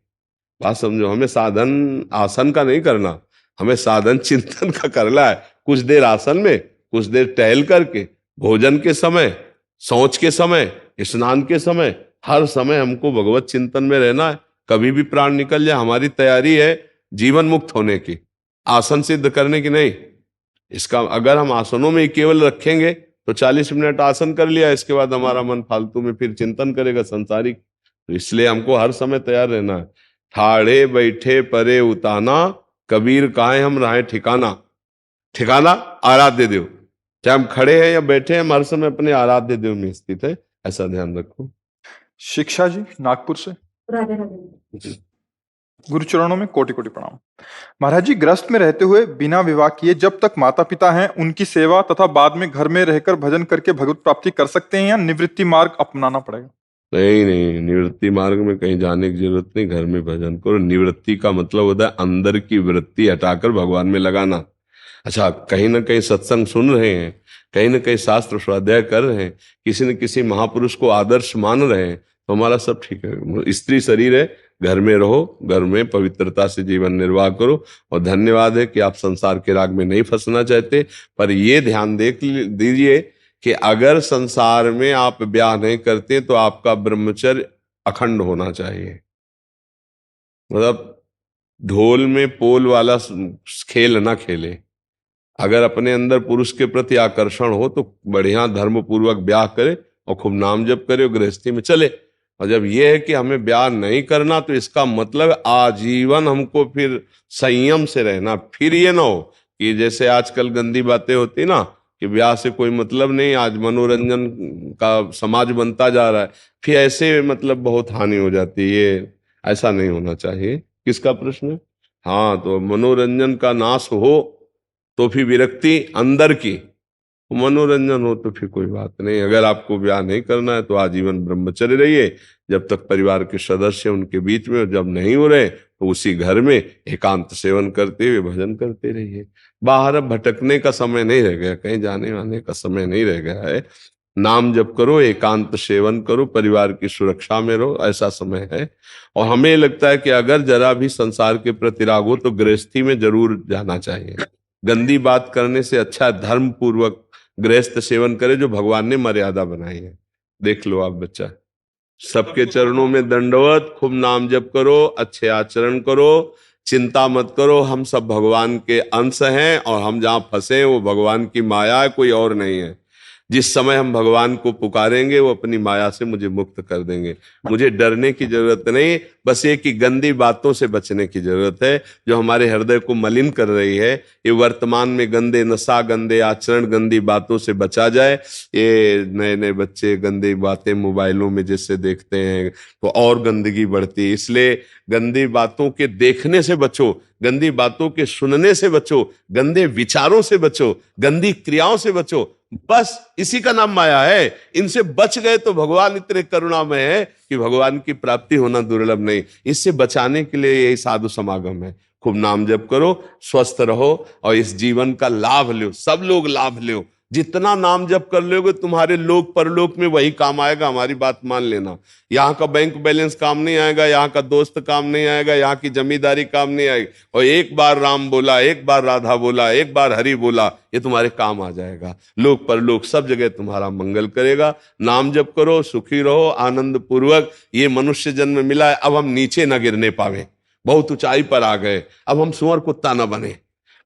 बात समझो, हमें साधन आसन का नहीं करना, हमें साधन चिंतन का करना है। कुछ देर आसन में, कुछ देर टहल करके, भोजन के समय, शौच के समय, स्नान के समय, हर समय हमको भगवत चिंतन में रहना है। कभी भी प्राण निकल जाए, हमारी तैयारी है जीवन मुक्त होने की, आसन सिद्ध करने की नहीं। इसका अगर हम आसनों में ही केवल रखेंगे तो 40 मिनट आसन कर लिया, इसके बाद हमारा मन फालतू में फिर चिंतन करेगा संसारिक। तो इसलिए हमको हर समय तैयार रहना है। ठाड़े बैठे परे उताना, कबीर काहे हम रहे ठिकाना। ठिकाना आराध्य देव, चाहे हम खड़े हैं या बैठे हैं, हम हर समय अपने आराध्य देव में स्थित है, ऐसा ध्यान रखो। शिक्षा जी नागपुर से। राधे राधे। गुरु चरणों में कोटि कोटि प्रणाम। महाराज जी, ग्रस्त में रहते हुए बिना विवाह किए जब तक माता पिता हैं उनकी सेवा तथा बाद में घर में रहकर भजन करके भगवत प्राप्ति कर सकते हैं या निवृत्ति मार्ग अपनाना पड़ेगा? नहीं नहीं, निवृत्ति मार्ग में कहीं जाने की जरूरत नहीं, घर में भजन करो। निवृत्ति का मतलब होता है अंदर की वृत्ति हटाकर भगवान में लगाना। अच्छा, कहीं ना कहीं सत्संग सुन रहे हैं, कहीं ना कहीं शास्त्र स्वाध्याय कर रहे हैं, किसी न किसी महापुरुष को आदर्श मान रहे हैं, तो हमारा सब ठीक है। स्त्री शरीर है, घर में रहो, घर में पवित्रता से जीवन निर्वाह करो। और धन्यवाद है कि आप संसार के राग में नहीं फंसना चाहते, पर ये ध्यान दीजिए कि अगर संसार में आप ब्याह नहीं करते तो आपका ब्रह्मचर्य अखंड होना चाहिए। मतलब ढोल में पोल वाला खेल ना खेले। अगर अपने अंदर पुरुष के प्रति आकर्षण हो तो बढ़िया धर्म पूर्वक ब्याह करे और खूब नाम जप करे और गृहस्थी में चले। और जब यह है कि हमें ब्याह नहीं करना, तो इसका मतलब आजीवन हमको फिर संयम से रहना। फिर ये ना हो कि जैसे आजकल गंदी बातें होती ना कि ब्याह से कोई मतलब नहीं, आज मनोरंजन का समाज बनता जा रहा है, फिर ऐसे मतलब बहुत हानि हो जाती है। ये ऐसा नहीं होना चाहिए। किसका प्रश्न है? हाँ, तो मनोरंजन का नाश हो तो फिर विरक्ति अंदर की, मनोरंजन हो तो फिर कोई बात नहीं। अगर आपको ब्याह नहीं करना है तो आजीवन ब्रह्मचर्य रहिए जब तक परिवार के सदस्य उनके बीच में, जब नहीं हो रहे तो उसी घर में एकांत सेवन करते हुए भजन करते रहिए। बाहर अब भटकने का समय नहीं रह गया, कहीं जाने आने का समय नहीं रह गया है। नाम जप करो, एकांत सेवन करो, परिवार की सुरक्षा में रहो, ऐसा समय है। और हमें लगता है कि अगर जरा भी संसार के प्रति राग हो तो गृहस्थी में जरूर जाना चाहिए। गंदी बात करने से अच्छा धर्म पूर्वक गृहस्थ सेवन करे जो भगवान ने मर्यादा बनाई है। देख लो आप बच्चा, सबके चरणों में दंडवत, खूब नाम जप करो, अच्छे आचरण करो, चिंता मत करो। हम सब भगवान के अंश हैं और हम जहां फंसे हैं वो भगवान की माया है, कोई और नहीं है। जिस समय हम भगवान को पुकारेंगे वो अपनी माया से मुझे मुक्त कर देंगे। मुझे डरने की जरूरत नहीं, बस ये कि गंदी बातों से बचने की जरूरत है जो हमारे हृदय को मलिन कर रही है। ये वर्तमान में गंदे नशा, गंदे आचरण, गंदी बातों से बचा जाए। ये नए नए बच्चे गंदी बातें मोबाइलों में जिससे देखते हैं तो और गंदगी बढ़ती है। इसलिए गंदी बातों के देखने से बचो, गंदी बातों के सुनने से बचो, गंदे विचारों से बचो, गंदी क्रियाओं से बचो। बस इसी का नाम माया है। इनसे बच गए तो भगवान इतने करुणामय है कि भगवान की प्राप्ति होना दुर्लभ नहीं। इससे बचाने के लिए यही साधु समागम है। खूब नाम जप करो, स्वस्थ रहो और इस जीवन का लाभ लो। सब लोग लाभ लो। जितना नाम जप कर लोगे तुम्हारे लोक परलोक में वही काम आएगा। हमारी बात मान लेना। यहाँ का बैंक बैलेंस काम नहीं आएगा, यहाँ का दोस्त काम नहीं आएगा, यहाँ की जमींदारी काम नहीं आएगी। और एक बार राम बोला, एक बार राधा बोला, एक बार हरि बोला, ये तुम्हारे काम आ जाएगा। लोक परलोक सब जगह तुम्हारा मंगल करेगा। नाम जप करो, सुखी रहो, आनंद पूर्वक। ये मनुष्य जन्म मिला है, अब हम नीचे न गिरने पावे, बहुत ऊंचाई पर आ गए। अब हम सुअर कुत्ता न बने।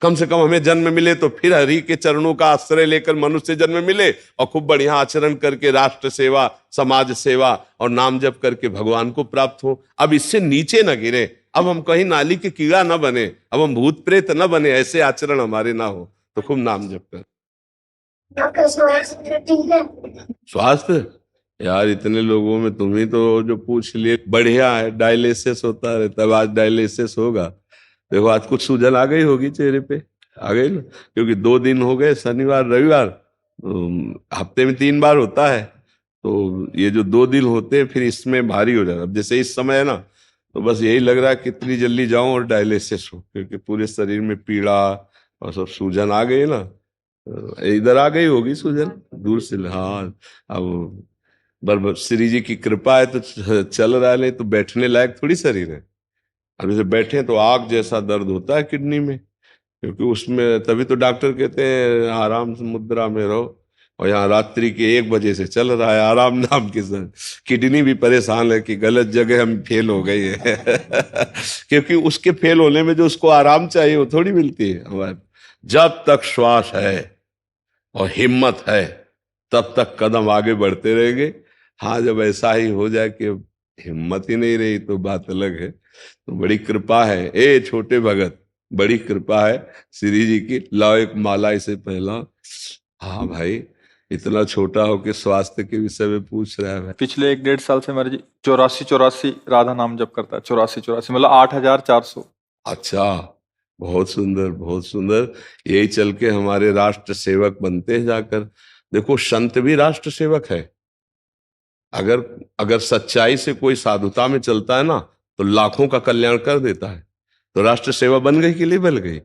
कम से कम हमें जन्म मिले तो फिर हरि के चरणों का आश्रय लेकर मनुष्य जन्म मिले और खूब बढ़िया आचरण करके राष्ट्र सेवा, समाज सेवा और नाम जप करके भगवान को प्राप्त हो। अब इससे नीचे न गिरे, अब हम कहीं नाली के कीड़ा न बने, अब हम भूत प्रेत न बने, ऐसे आचरण हमारे ना हो। तो खूब नाम जप कर। स्वास्थ्य यार, इतने लोगों में तुम ही तो जो पूछ लिए। बढ़िया है, डायलिसिस होता रहता है, आज डायलिसिस होगा। देखो आज कुछ सूजन आ गई होगी चेहरे पे, आ गई ना, क्योंकि 2 दिन हो गए, शनिवार रविवार, हफ्ते में 3 बार होता है। तो ये जो 2 दिन होते हैं फिर इसमें भारी हो जाता है। अब जैसे इस समय है ना, तो बस यही लग रहा है कितनी जल्दी जाऊं और डायलिसिस हो, क्योंकि पूरे शरीर में पीड़ा और सब सूजन आ गई ना। इधर आ गई होगी सूजन दूर से। हाँ, अब बस श्री जी की कृपा है तो चल रहा है, नहीं तो बैठने लायक थोड़ी शरीर है। अब जैसे बैठे तो आग जैसा दर्द होता है किडनी में, क्योंकि उसमें तभी तो डॉक्टर कहते हैं आराम से मुद्रा में रहो। और यहाँ रात्रि के 1 बजे से चल रहा है आराम नाम के सर। किडनी भी परेशान है कि गलत जगह हम फेल हो गई है क्योंकि उसके फेल होने में जो उसको आराम चाहिए वो थोड़ी मिलती है हमारे। जब तक श्वास है और हिम्मत है तब तक कदम आगे बढ़ते रहेंगे। हाँ, जब ऐसा ही हो जाए कि हिम्मत ही नहीं रही तो बात अलग है। तो बड़ी कृपा है ए छोटे भगत, बड़ी कृपा है श्री जी की। लाओ एक माला इसे पहला। हाँ भाई, इतना छोटा हो के स्वास्थ्य के विषय में पूछ रहा है भाई। पिछले 1-1.5 साल से महाराज जी 84 राधा नाम जप करता है। 84 मतलब 8,400। अच्छा, बहुत सुंदर बहुत सुंदर। यही चल के हमारे राष्ट्र सेवक बनते हैं जाकर। देखो, संत भी राष्ट्र सेवक है। अगर अगर सच्चाई से कोई साधुता में चलता है ना तो लाखों का कल्याण कर देता है। तो राष्ट्र सेवा बन गई कि नहीं बन गई?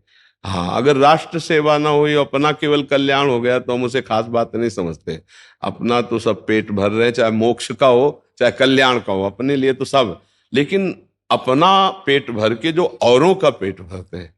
हाँ, अगर राष्ट्र सेवा ना हुई, अपना केवल कल्याण हो गया तो हम उसे खास बात नहीं समझते। अपना तो सब पेट भर रहे हैं, चाहे मोक्ष का हो चाहे कल्याण का हो, अपने लिए तो सब। लेकिन अपना पेट भर के जो औरों का पेट भरते हैं,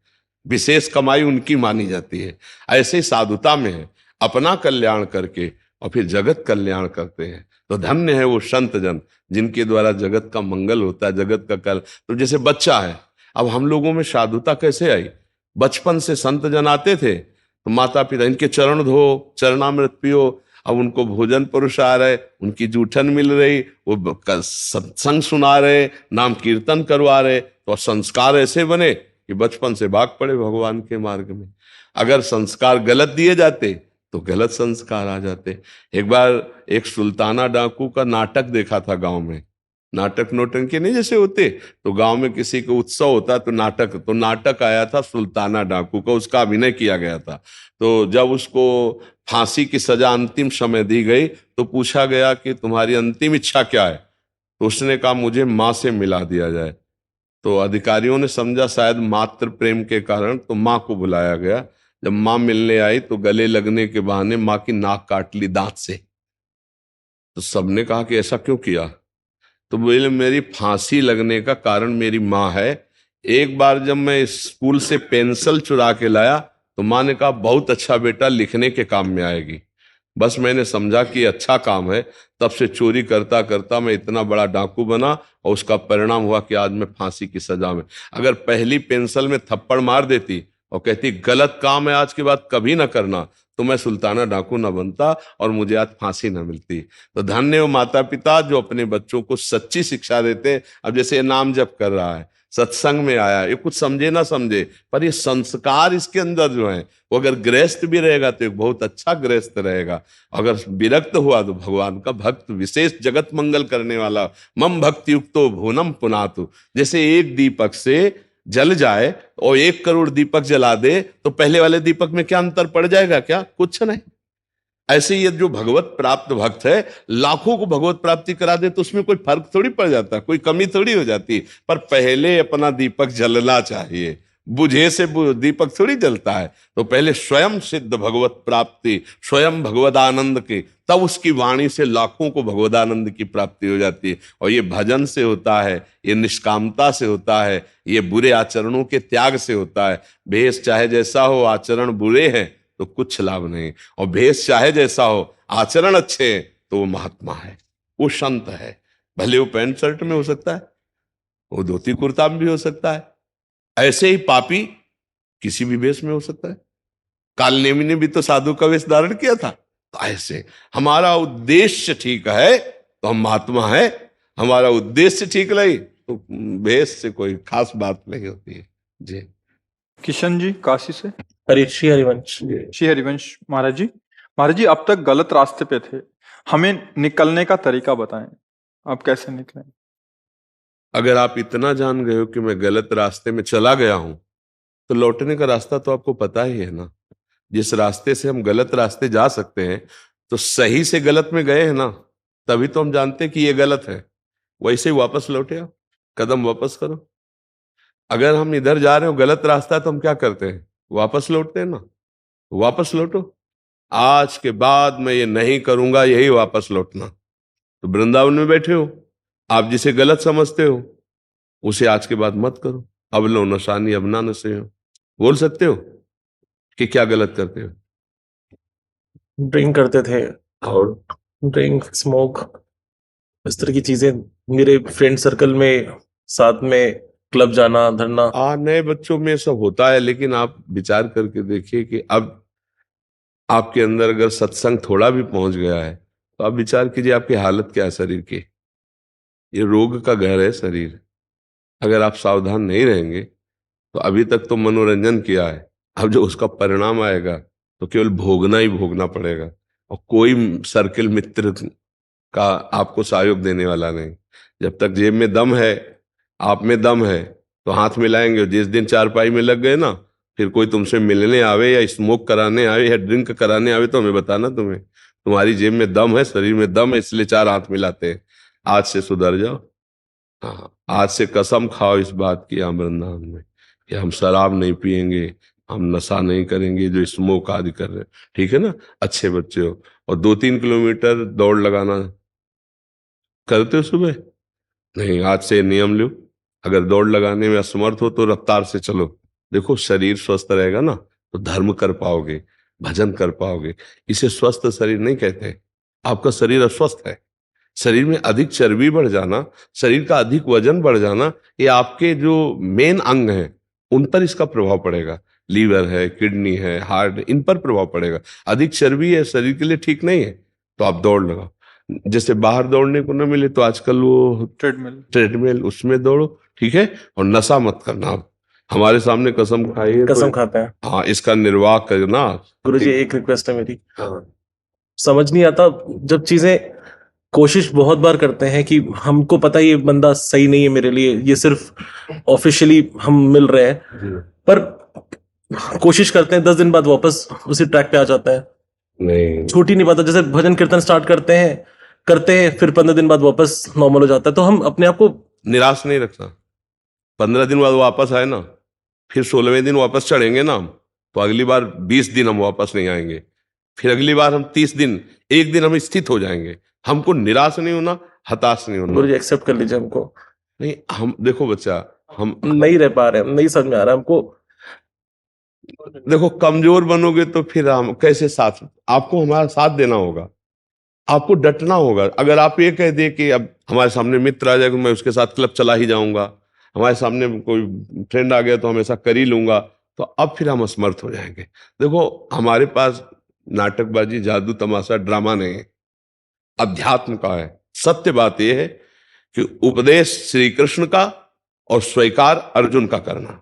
विशेष कमाई उनकी मानी जाती है। ऐसे ही साधुता में है, अपना कल्याण करके और फिर जगत कल्याण करते हैं। तो धन्य है वो संत जन जिनके द्वारा जगत का मंगल होता है, जगत का कल। तो जैसे बच्चा है, अब हम लोगों में साधुता कैसे आई? बचपन से संत जन आते थे तो माता पिता इनके चरण धो, चरणामृत पियो। अब उनको भोजन परोसा रहे, उनकी जूठन मिल रही, वो सत्संग सुना रहे, नाम कीर्तन करवा रहे, तो संस्कार ऐसे बने कि बचपन से भाग पड़े भगवान के मार्ग में। अगर संस्कार गलत दिए जाते तो गलत संस्कार आ जाते। एक बार एक सुल्ताना डाकू का नाटक देखा था गांव में। नाटक नौटंकी नहीं जैसे होते, तो गांव में किसी का उत्सव होता तो नाटक आया था सुल्ताना डाकू का, उसका अभिनय किया गया था। तो जब उसको फांसी की सजा अंतिम समय दी गई तो पूछा गया कि तुम्हारी अंतिम इच्छा क्या है? तो उसने कहा मुझे माँ से मिला दिया जाए। तो अधिकारियों ने समझा शायद मातृ प्रेम के कारण, तो माँ को बुलाया गया। जब माँ मिलने आई तो गले लगने के बहाने माँ की नाक काट ली दांत से। तो सबने कहा कि ऐसा क्यों किया? तो बोले मेरी फांसी लगने का कारण मेरी माँ है। एक बार जब मैं स्कूल से पेंसिल चुरा के लाया तो माँ ने कहा बहुत अच्छा बेटा, लिखने के काम में आएगी। बस मैंने समझा कि अच्छा काम है, तब से चोरी करता करता मैं इतना बड़ा डाकू बना और उसका परिणाम हुआ कि आज मैं फांसी की सजा में। अगर पहली पेंसिल में थप्पड़ मार देती और कहती गलत काम है आज के बाद कभी ना करना, तो मैं सुल्ताना डाकू ना बनता और मुझे आज फांसी ना मिलती। तो धन्य हो माता पिता जो अपने बच्चों को सच्ची शिक्षा देते हैं। अब जैसे नाम जप कर रहा है, सत्संग में आया, ये कुछ समझे ना समझे, पर ये संस्कार इसके अंदर जो है, वो अगर गृहस्थ भी रहेगा तो एक बहुत अच्छा गृहस्थ रहेगा। अगर विरक्त हुआ तो भगवान का भक्त, विशेष जगत मंगल करने वाला। मम भक्ति युक्तो भुवनम पुनातु। जैसे एक दीपक से जल जाए और 1 करोड़ दीपक जला दे तो पहले वाले दीपक में क्या अंतर पड़ जाएगा? क्या? कुछ नहीं। ऐसे ये जो भगवत प्राप्त भक्त है, लाखों को भगवत प्राप्ति करा दे तो उसमें कोई फर्क थोड़ी पड़ जाता, कोई कमी थोड़ी हो जाती। पर पहले अपना दीपक जलना चाहिए, बुझे से दीपक थोड़ी जलता है। तो पहले स्वयं सिद्ध भगवत प्राप्ति, स्वयं भगवदानंद की, तब उसकी वाणी से लाखों को भगवदानंद की प्राप्ति हो जाती है। और ये भजन से होता है, ये निष्कामता से होता है, ये बुरे आचरणों के त्याग से होता है। भेष चाहे जैसा हो, आचरण बुरे हैं तो कुछ लाभ नहीं। और भेष चाहे जैसा हो, आचरण अच्छे हैं तो वो महात्मा है, वो संत है। भले वो पैंट शर्ट में हो सकता है, वो धोती कुर्ता में भी हो सकता है। ऐसे ही पापी किसी भी वेश में हो सकता है। कालनेमी ने भी तो साधु का वेश धारण किया था। तो ऐसे हमारा उद्देश्य ठीक है तो हम महात्मा है, हमारा उद्देश्य ठीक नहीं तो वेश से कोई खास बात नहीं होती है। जी किशन जी काशी से। श्री हरिवंश। श्री हरिवंश महाराज जी अब तक गलत रास्ते पे थे, हमें निकलने का तरीका बताएं, आप कैसे निकलें? अगर आप इतना जान गए हो कि मैं गलत रास्ते में चला गया हूं तो लौटने का रास्ता तो आपको पता ही है ना। जिस रास्ते से हम गलत रास्ते जा सकते हैं तो सही से गलत में गए हैं ना, तभी तो हम जानते हैं कि ये गलत है। वैसे ही वापस लौटे आओ। कदम वापस करो। अगर हम इधर जा रहे हो गलत रास्ता है तो हम क्या करते हैं, वापस लौटते हैं ना। वापस लौटो, आज के बाद मैं ये नहीं करूंगा, यही वापस लौटना। तो वृंदावन में बैठे हो, आप जिसे गलत समझते हो उसे आज के बाद मत करो। अब लो नशानी अब ना नशे हो, बोल सकते हो कि क्या गलत करते हो। ड्रिंक करते थे, और ड्रिंक स्मोक इस तरह की चीजें, मेरे फ्रेंड सर्कल में साथ में क्लब जाना, धरना। नए बच्चों में सब होता है, लेकिन आप विचार करके देखिए कि अब आपके अंदर अगर सत्संग थोड़ा भी पहुंच गया है तो आप विचार कीजिए आपकी हालत क्या है शरीर की। ये रोग का घर है शरीर। अगर आप सावधान नहीं रहेंगे तो अभी तक तो मनोरंजन किया है, अब जो उसका परिणाम आएगा तो केवल भोगना ही भोगना पड़ेगा, और कोई सर्किल मित्र का आपको सहयोग देने वाला नहीं। जब तक जेब में दम है, आप में दम है, तो हाथ मिलाएंगे। जिस दिन चारपाई में लग गए ना, फिर कोई तुमसे मिलने आवे या स्मोक कराने आवे या ड्रिंक कराने आवे तो हमें बताना, तुम्हारी जेब में दम है, शरीर में दम है, इसलिए चार हाथ मिलाते हैं। आज से सुधर जाओ। हाँ, आज से कसम खाओ इस बात की हम वृंदावन में कि हम शराब नहीं पिएंगे, हम नशा नहीं करेंगे, जो स्मोक आदि कर रहे हैं। ठीक है ना, अच्छे बच्चे हो। और 2-3 किलोमीटर दौड़ लगाना करते हो सुबह? नहीं, आज से नियम लो, अगर दौड़ लगाने में असमर्थ हो तो रफ्तार से चलो। देखो शरीर स्वस्थ रहेगा ना तो धर्म कर पाओगे, भजन कर पाओगे। इसे स्वस्थ शरीर नहीं कहते। आपका शरीर अस्वस्थ है, शरीर में अधिक चर्बी बढ़ जाना, शरीर का अधिक वजन बढ़ जाना, ये आपके जो मेन अंग हैं उन पर इसका प्रभाव पड़ेगा। लीवर है, किडनी है, हार्ट, इन पर प्रभाव पड़ेगा। अधिक चर्बी है, शरीर के लिए ठीक नहीं है। तो आप दौड़ लगाओ। जैसे बाहर दौड़ने को न मिले तो आजकल वो ट्रेडमिल उसमें दौड़ो, ठीक है। और नशा मत करना। आप हमारे सामने कसम खाइए, कसम खाते हैं। हाँ, इसका निर्वाह करना। गुरुजी एक रिक्वेस्ट है मेरी, हाँ। समझ नहीं आता जब चीजें, कोशिश बहुत बार करते हैं कि हमको पता है ये बंदा सही नहीं है मेरे लिए, ये सिर्फ ऑफिशियली हम मिल रहे हैं, पर कोशिश करते हैं 10 दिन बाद वापस उसी ट्रैक पे आ जाता है। नहीं, छूट ही नहीं पाता। जैसे भजन कीर्तन स्टार्ट करते हैं फिर 15 दिन बाद वापस नॉर्मल हो जाता है। तो हम अपने आप को निराश नहीं रखना। 15 दिन बाद वापस आए ना, फिर 16वें दिन वापस चढ़ेंगे ना हम, तो अगली बार 20 दिन हम वापस नहीं आएंगे। फिर अगली बार हम 30 दिन, एक दिन हम स्थित हो जाएंगे। हमको निराश नहीं होना, हताश नहीं होना। गुरुजी एक्सेप्ट कर लीजिए हमको। नहीं, हम देखो बच्चा, हम नहीं रह पा रहे हैं, नहीं समझ में आ रहा हमको। देखो कमजोर बनोगे तो फिर हम कैसे साथ, आपको हमारा साथ देना होगा, आपको डटना होगा। अगर आप ये कह दे कि अब हमारे सामने मित्र आ जाएगा मैं उसके साथ क्लब चला ही जाऊंगा, हमारे सामने कोई फ्रेंड आ गया तो हम ऐसा कर ही लूंगा, तो अब फिर हम असमर्थ हो जाएंगे। देखो हमारे पास नाटकबाजी, जादू, तमाशा, ड्रामा नहीं है, अध्यात्म का है। सत्य बात यह है कि उपदेश श्री कृष्ण का और स्वीकार अर्जुन का करना।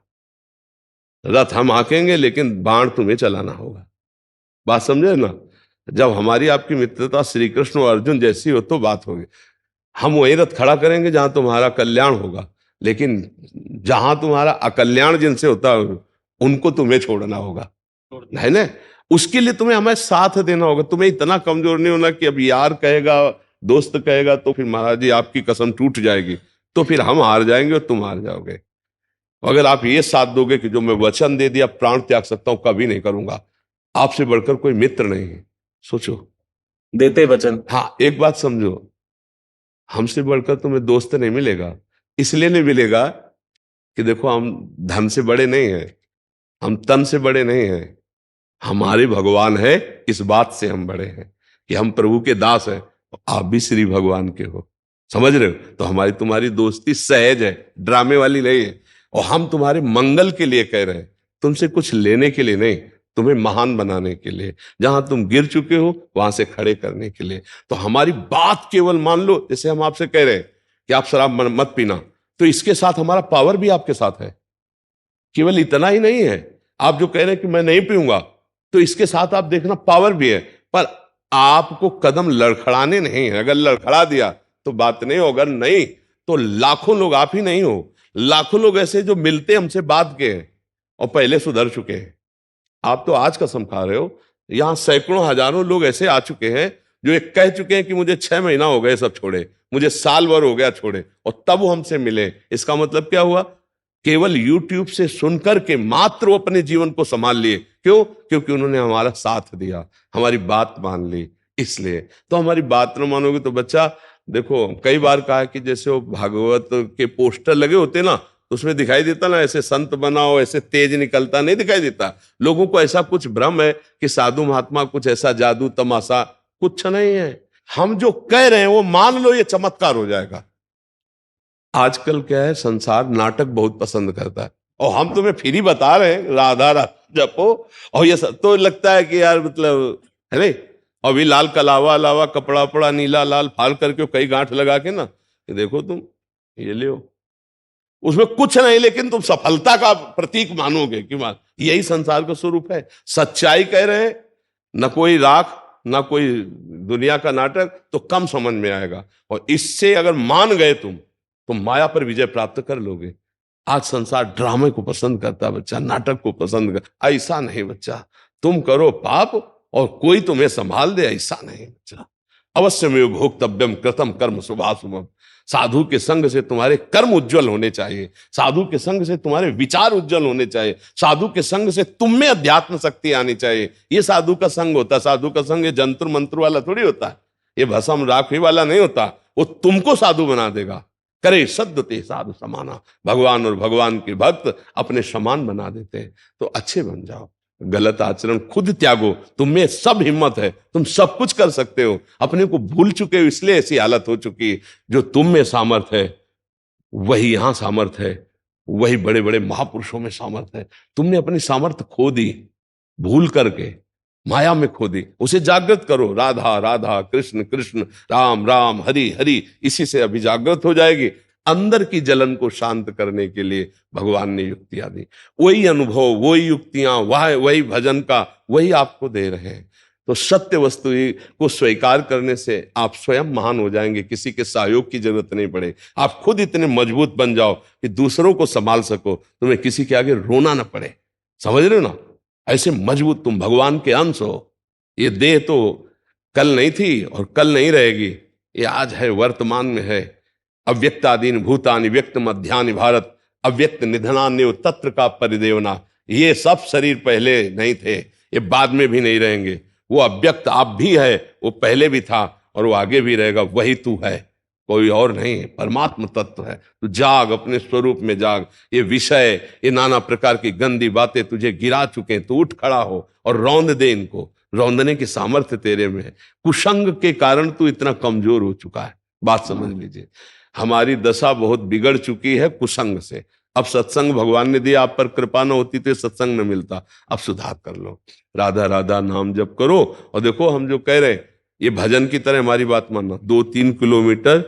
रथ हम हाकेंगे लेकिन बाण तुम्हें चलाना होगा। बात समझे ना? जब हमारी आपकी मित्रता श्री कृष्ण और अर्जुन जैसी हो तो बात होगी। हम वही रथ खड़ा करेंगे जहां तुम्हारा कल्याण होगा, लेकिन जहां तुम्हारा अकल्याण जिनसे होता है उनको तुम्हें छोड़ना होगा, है ना? उसके लिए तुम्हें हमें साथ देना होगा। तुम्हें इतना कमजोर नहीं होना कि अब यार कहेगा, दोस्त कहेगा तो फिर महाराज जी आपकी कसम टूट जाएगी, तो फिर हम हार जाएंगे और तुम हार जाओगे। अगर आप ये साथ दोगे कि जो मैं वचन दे दिया प्राण त्याग सकता हूं, कभी नहीं करूंगा, आपसे बढ़कर कोई मित्र नहीं है। सोचो, देते वचन। हाँ, एक बात समझो, हमसे बढ़कर तुम्हें दोस्त नहीं मिलेगा। इसलिए नहीं मिलेगा कि देखो हम धन से बड़े नहीं हैं, हम तन से बड़े नहीं हैं, हमारे भगवान है, इस बात से हम बड़े हैं कि हम प्रभु के दास हैं। आप भी श्री भगवान के हो, समझ रहे हो? तो हमारी तुम्हारी दोस्ती सहज है, ड्रामे वाली नहीं है। और हम तुम्हारे मंगल के लिए कह रहे हैं, तुमसे कुछ लेने के लिए नहीं, तुम्हें महान बनाने के लिए। जहां तुम गिर चुके हो वहां से खड़े करने के लिए। तो हमारी बात केवल मान लो, जैसे हम आपसे कह रहे हैं कि आप शराब मत पीना, तो इसके साथ हमारा पावर भी आपके साथ है। केवल इतना ही नहीं है, आप जो कह रहे हैं कि मैं नहीं पीऊंगा, तो इसके साथ आप देखना पावर भी है, पर आपको कदम लड़खड़ाने नहीं है। अगर लड़खड़ा दिया तो बात नहीं होगा, नहीं तो लाखों लोग, आप ही नहीं हो, लाखों लोग ऐसे जो मिलते हमसे बात के हैं और पहले सुधर चुके हैं। आप तो आज कसम खा रहे हो, यहां सैकड़ों हजारों लोग ऐसे आ चुके हैं जो एक कह चुके हैं कि मुझे 6 महीना हो गए सब छोड़े, मुझे साल भर हो गया छोड़े, और तब वो हमसे मिले। इसका मतलब क्या हुआ? केवल YouTube से सुनकर के मात्र वो अपने जीवन को संभाल लिए। क्यों? क्योंकि उन्होंने हमारा साथ दिया, हमारी बात मान ली। इसलिए तो हमारी बात न मानोगे तो बच्चा, देखो कई बार कहा है कि जैसे वो भागवत के पोस्टर लगे होते ना, तो उसमें दिखाई देता ना ऐसे संत बनाओ, ऐसे तेज निकलता, नहीं दिखाई देता। लोगों को ऐसा कुछ भ्रम है कि साधु महात्मा कुछ ऐसा जादू तमाशा, कुछ नहीं है। हम जो कह रहे हैं वो मान लो, ये चमत्कार हो जाएगा। आजकल क्या है, संसार नाटक बहुत पसंद करता है, और हम तुम्हें फिर ही बता रहे हैं राधा राधा जपो, और ये सब तो लगता है कि यार मतलब अरे अभी लाल कलावा अलावा कपड़ा पड़ा नीला लाल फाल करके कई गांठ लगा के ना, ये देखो तुम ये ले, उसमें कुछ नहीं, लेकिन तुम सफलता का प्रतीक मानोगे कि मान, यही संसार का स्वरूप है। सच्चाई कह रहे हैं, न कोई राख न कोई दुनिया का नाटक, तो कम समझ में आएगा। और इससे अगर मान गए तुम, तो माया पर विजय प्राप्त कर लोगे। आज संसार ड्रामे को पसंद करता है बच्चा, नाटक को पसंद कर। ऐसा नहीं बच्चा, तुम करो पाप और कोई तुम्हें संभाल दे, ऐसा नहीं बच्चा। अवश्य में भोक्तव्यम कृतम कर्म शुभाशुभम। साधु के संग से तुम्हारे कर्म उज्जवल होने चाहिए, साधु के संग से तुम्हारे विचार उज्जवल होने चाहिए, साधु के संग से तुम में अध्यात्म शक्ति आनी चाहिए। ये साधु का संग होता है। साधु का संग ये जंतुर मंत्र वाला थोड़ी होता है, ये भस्म राखी वाला नहीं होता। वो तुमको साधु बना देगा। करे सद्यते साधु समाना, भगवान और भगवान के भक्त अपने समान बना देते हैं। तो अच्छे बन जाओ, गलत आचरण खुद त्यागो, तुम में सब हिम्मत है, तुम सब कुछ कर सकते हो। अपने को भूल चुके हो, इसलिए ऐसी हालत हो चुकी है। जो तुम में सामर्थ है वही यहां सामर्थ है, वही बड़े बड़े महापुरुषों में सामर्थ है। तुमने अपनी सामर्थ खो दी, भूल करके माया में खो दी। उसे जागृत करो, राधा राधा कृष्ण कृष्ण राम राम हरि हरि, इसी से अभी जागृत हो जाएगी। अंदर की जलन को शांत करने के लिए भगवान ने युक्तियां दी। वही अनुभव, वही युक्तियां, वही भजन का वही आपको दे रहे हैं। तो सत्य वस्तु को स्वीकार करने से आप स्वयं महान हो जाएंगे, किसी के सहयोग की जरूरत नहीं पड़े। आप खुद इतने मजबूत बन जाओ कि दूसरों को संभाल सको, तुम्हें किसी के आगे रोना ना पड़े। समझ रहे हो ना? ऐसे मजबूत तुम भगवान के अंश हो। ये देह तो कल नहीं थी और कल नहीं रहेगी, ये आज है, वर्तमान में है। अव्यक्तादीन भूतानि व्यक्त मध्यानि भारत, अव्यक्त निधनान्य तत्र का परिदेवना। ये सब शरीर पहले नहीं थे, ये बाद में भी नहीं रहेंगे। वो अव्यक्त आप भी है, वो पहले भी था और वो आगे भी रहेगा। वही तू है, कोई और नहीं, परमात्म तत्व है। तो जाग, अपने स्वरूप में जाग। ये विषय, ये नाना प्रकार की गंदी बातें तुझे गिरा चुके हैं, तू उठ खड़ा हो और रौंद दे इनको। रौंदने की सामर्थ्य तेरे में है। कुसंग के कारण तू इतना कमजोर हो चुका है, बात समझ लीजिए। हमारी दशा बहुत बिगड़ चुकी है कुसंग से। अब सत्संग भगवान ने दिया, आप पर कृपा न होती तो सत्संग न मिलता। अब सुधार कर लो, राधा राधा नाम जप करो। और देखो हम जो कह रहे हैं, ये भजन की तरह हमारी बात मानना। 2-3 किलोमीटर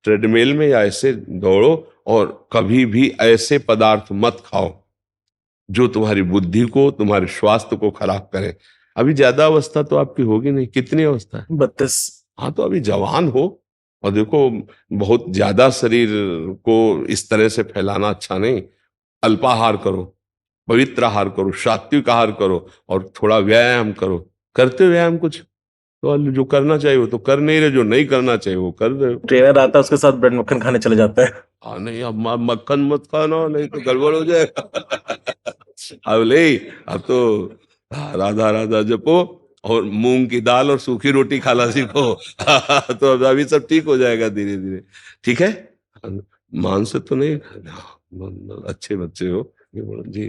ट्रेडमिल में या ऐसे दौड़ो, और कभी भी ऐसे पदार्थ मत खाओ जो तुम्हारी बुद्धि को, तुम्हारे स्वास्थ्य को खराब करे। अभी ज्यादा अवस्था तो आपकी होगी नहीं। कितनी अवस्था है? 32। हाँ, तो अभी जवान हो। और देखो, बहुत ज्यादा शरीर को इस तरह से फैलाना अच्छा नहीं। अल्पाहार करो, पवित्र आहार करो, सात्विक आहार करो, और थोड़ा व्यायाम करो। करते हो व्यायाम कुछ? तो जो करना चाहिए वो तो कर नहीं रहे, जो नहीं करना चाहिए वो कर रहे हो। ट्रेनर आता है, उसके साथ ब्रेड मक्खन खाने चले जाता है। हाँ नहीं, अब मक्खन मत खाना, नहीं तो गड़बड़ हो जाएगा। अब तो राधा राधा जपो और मूंग की दाल और सूखी रोटी खाना सीखो। तो अभी सब ठीक हो जाएगा धीरे धीरे। ठीक है, मांस तो नहीं, अच्छे बच्चे हो जी।